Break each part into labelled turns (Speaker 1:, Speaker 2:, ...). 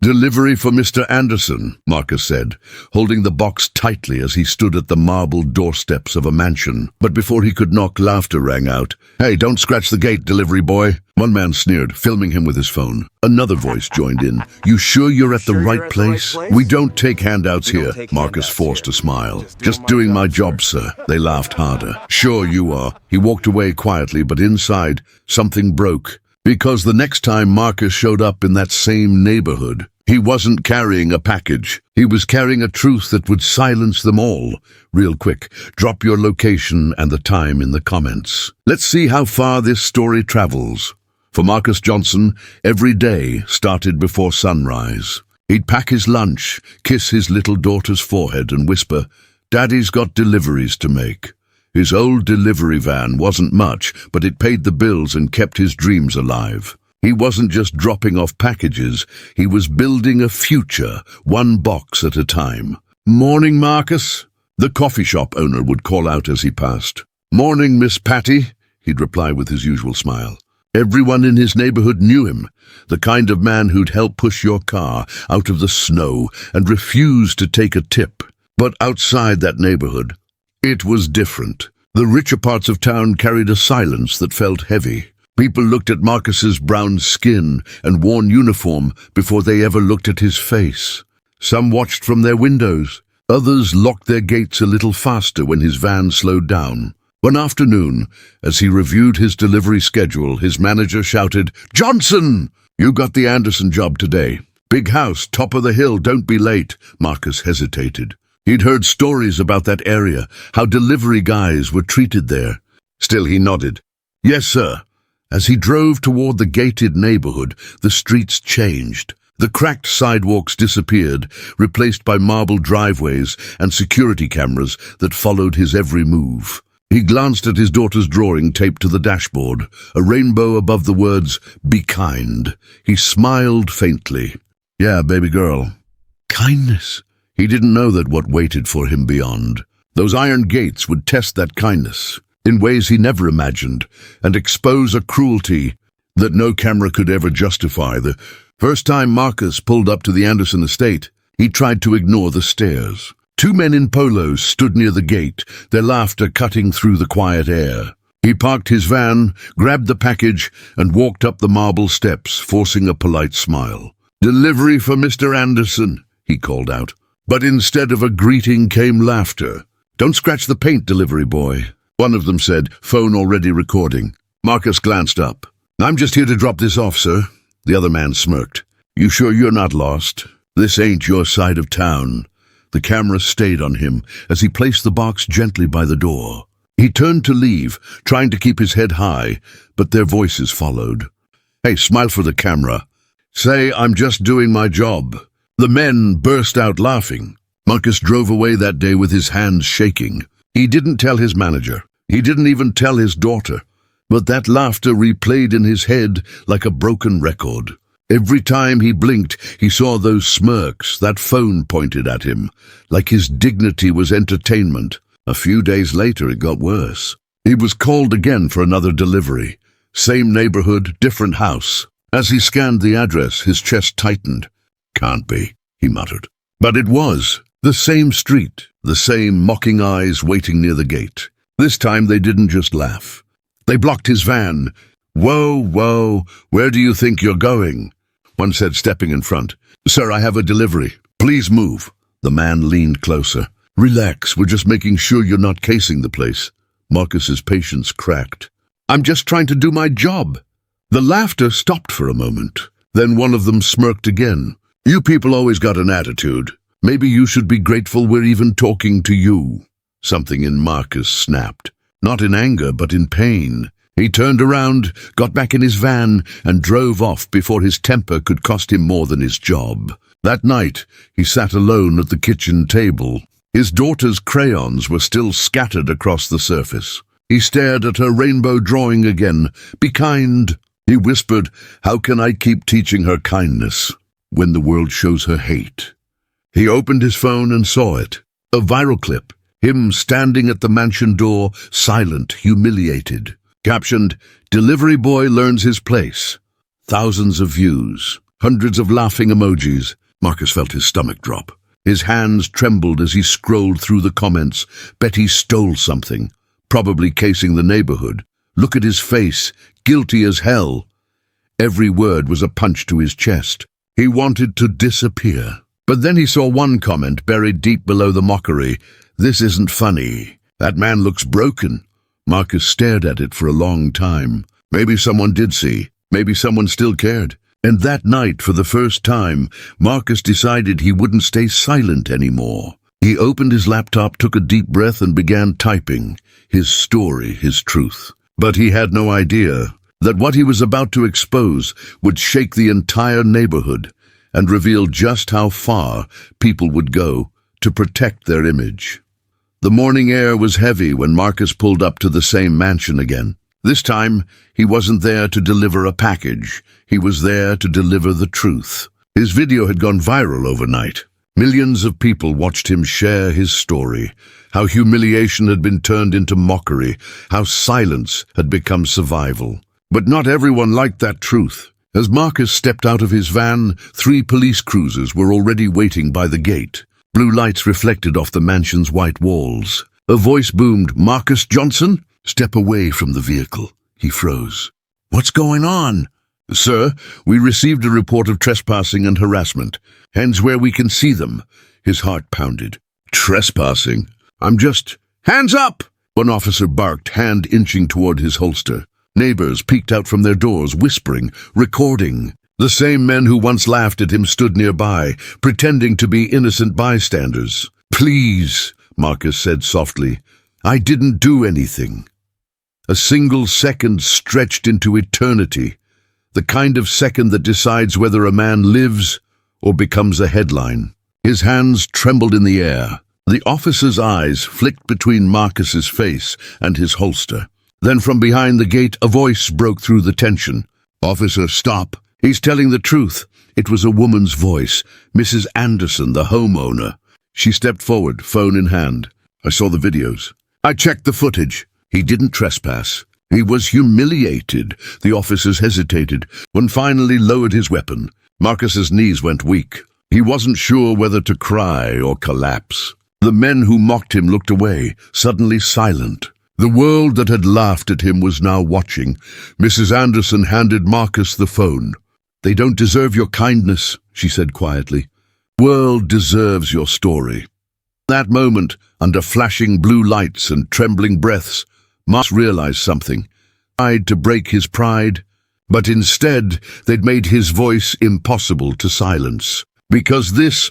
Speaker 1: "Delivery for Mr. Anderson," Marcus said, holding the box tightly as he stood at the marble doorsteps of a mansion. But before he could knock, laughter rang out. "Hey, don't scratch the gate, delivery boy." One man sneered, filming him with his phone. Another voice joined in. "You sure you're at the right place? We don't take handouts here." Marcus forced a smile. "Just doing my job, sir." They laughed harder. "Sure you are." He walked away quietly, but inside, something broke. Because the next time Marcus showed up in that same neighborhood, he wasn't carrying a package. He was carrying a truth that would silence them all. Real quick, drop your location and the time in the comments. Let's see how far this story travels. For Marcus Johnson, every day started before sunrise. He'd pack his lunch, kiss his little daughter's forehead and whisper, "Daddy's got deliveries to make." His old delivery van wasn't much, but it paid the bills and kept his dreams alive. He wasn't just dropping off packages, he was building a future, one box at a time. "Morning, Marcus," the coffee shop owner would call out as he passed. "Morning, Miss Patty," he'd reply with his usual smile. Everyone in his neighborhood knew him, the kind of man who'd help push your car out of the snow and refuse to take a tip. But outside that neighborhood, it was different. The richer parts of town carried a silence that felt heavy. People looked at Marcus's brown skin and worn uniform before they ever looked at his face. Some watched from their windows. Others locked their gates a little faster when his van slowed down. One afternoon, as he reviewed his delivery schedule, his manager shouted, "Johnson! You got the Anderson job today. Big house, top of the hill, don't be late." Marcus hesitated. He'd heard stories about that area, how delivery guys were treated there. Still, he nodded. "Yes, sir." As he drove toward the gated neighborhood, the streets changed. The cracked sidewalks disappeared, replaced by marble driveways and security cameras that followed his every move. He glanced at his daughter's drawing taped to the dashboard, a rainbow above the words, "Be kind." He smiled faintly. "Yeah, baby girl." Kindness. He didn't know that what waited for him beyond. Those iron gates would test that kindness in ways he never imagined and expose a cruelty that no camera could ever justify. The first time Marcus pulled up to the Anderson estate, he tried to ignore the stares. Two men in polos stood near the gate, their laughter cutting through the quiet air. He parked his van, grabbed the package, and walked up the marble steps, forcing a polite smile. "Delivery for Mr. Anderson," he called out. But instead of a greeting came laughter. "Don't scratch the paint, delivery boy," one of them said, phone already recording. Marcus glanced up. "I'm just here to drop this off, sir." The other man smirked. "You sure you're not lost? This ain't your side of town." The camera stayed on him as he placed the box gently by the door. He turned to leave, trying to keep his head high, but their voices followed. "Hey, smile for the camera. Say, I'm just doing my job." The men burst out laughing. Marcus drove away that day with his hands shaking. He didn't tell his manager. He didn't even tell his daughter. But that laughter replayed in his head like a broken record. Every time he blinked, he saw those smirks, that phone pointed at him, like his dignity was entertainment. A few days later, it got worse. He was called again for another delivery. Same neighborhood, different house. As he scanned the address, his chest tightened. "Can't be," he muttered. But it was. The same street, the same mocking eyes waiting near the gate. This time they didn't just laugh. They blocked his van. "Whoa, whoa, where do you think you're going?" One said, stepping in front. "Sir, I have a delivery. Please move." The man leaned closer. "Relax, we're just making sure you're not casing the place." Marcus's patience cracked. "I'm just trying to do my job." The laughter stopped for a moment. Then one of them smirked again. "You people always got an attitude. Maybe you should be grateful we're even talking to you." Something in Marcus snapped. Not in anger, but in pain. He turned around, got back in his van, and drove off before his temper could cost him more than his job. That night, he sat alone at the kitchen table. His daughter's crayons were still scattered across the surface. He stared at her rainbow drawing again. "Be kind," he whispered. "How can I keep teaching her kindness when the world shows her hate?" He opened his phone and saw it. A viral clip. Him standing at the mansion door, silent, humiliated. Captioned, "Delivery boy learns his place." Thousands of views. Hundreds of laughing emojis. Marcus felt his stomach drop. His hands trembled as he scrolled through the comments. Betty stole something, probably casing the neighborhood. Look at his face, guilty as hell. Every word was a punch to his chest. He wanted to disappear. But then he saw one comment buried deep below the mockery. This isn't funny. That man looks broken. Marcus stared at it for a long time. Maybe someone did see. Maybe someone still cared. And that night, for the first time, Marcus decided he wouldn't stay silent anymore. He opened his laptop, took a deep breath, and began typing. His story, his truth. But he had no idea that what he was about to expose would shake the entire neighborhood and reveal just how far people would go to protect their image. The morning air was heavy when Marcus pulled up to the same mansion again. This time, he wasn't there to deliver a package. He was there to deliver the truth. His video had gone viral overnight. Millions of people watched him share his story, how humiliation had been turned into mockery, how silence had become survival. But not everyone liked that truth. As Marcus stepped out of his van, 3 police cruisers were already waiting by the gate. Blue lights reflected off the mansion's white walls. A voice boomed, "Marcus Johnson? Step away from the vehicle." He froze. "What's going on?" "Sir, we received a report of trespassing and harassment. Hands where we can see them." His heart pounded. "Trespassing? I'm just—" "Hands up!" One officer barked, hand inching toward his holster. Neighbors peeked out from their doors, whispering, recording. The same men who once laughed at him stood nearby, pretending to be innocent bystanders. "Please," Marcus said softly, "I didn't do anything." A single second stretched into eternity, the kind of second that decides whether a man lives or becomes a headline. His hands trembled in the air. The officer's eyes flicked between Marcus's face and his holster. Then from behind the gate, a voice broke through the tension. "Officer, stop. He's telling the truth." It was a woman's voice, Mrs. Anderson, the homeowner. She stepped forward, phone in hand. "I saw the videos. I checked the footage. He didn't trespass. He was humiliated." The officers hesitated. One finally lowered his weapon. Marcus's knees went weak. He wasn't sure whether to cry or collapse. The men who mocked him looked away, suddenly silent. The world that had laughed at him was now watching. Mrs. Anderson handed Marcus the phone. "They don't deserve your kindness," she said quietly. "The world deserves your story." That moment, under flashing blue lights and trembling breaths, Marcus realized something. Tried to break his pride, but instead they'd made his voice impossible to silence. Because this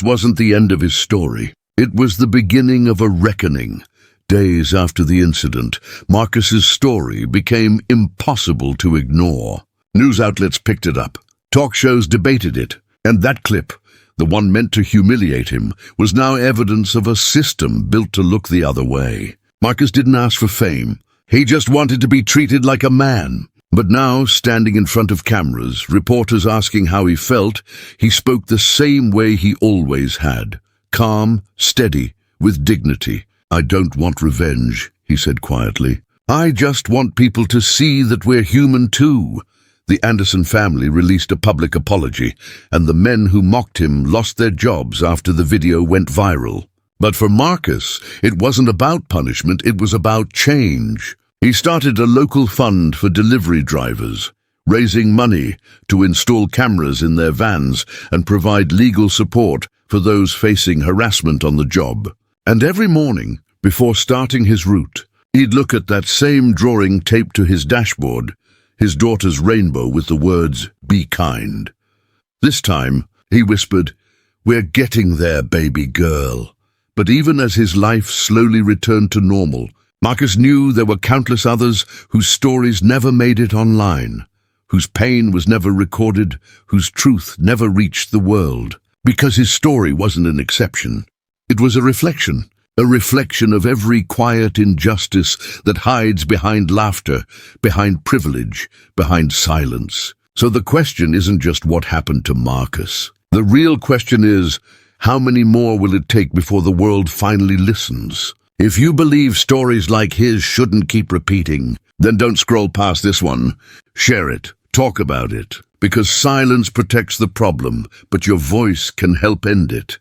Speaker 1: wasn't the end of his story. It was the beginning of a reckoning. Days after the incident, Marcus's story became impossible to ignore. News outlets picked it up. Talk shows debated it. And that clip, the one meant to humiliate him, was now evidence of a system built to look the other way. Marcus didn't ask for fame. He just wanted to be treated like a man. But now, standing in front of cameras, reporters asking how he felt, he spoke the same way he always had. Calm, steady, with dignity. "I don't want revenge," he said quietly. "I just want people to see that we're human too." The Anderson family released a public apology, and the men who mocked him lost their jobs after the video went viral. But for Marcus, it wasn't about punishment, it was about change. He started a local fund for delivery drivers, raising money to install cameras in their vans and provide legal support for those facing harassment on the job. And every morning, before starting his route, he'd look at that same drawing taped to his dashboard, his daughter's rainbow with the words, "Be kind." This time, he whispered, "We're getting there, baby girl." But even as his life slowly returned to normal, Marcus knew there were countless others whose stories never made it online, whose pain was never recorded, whose truth never reached the world. Because his story wasn't an exception. It was a reflection of every quiet injustice that hides behind laughter, behind privilege, behind silence. So the question isn't just what happened to Marcus. The real question is, how many more will it take before the world finally listens? If you believe stories like his shouldn't keep repeating, then don't scroll past this one. Share it. Talk about it. Because silence protects the problem, but your voice can help end it.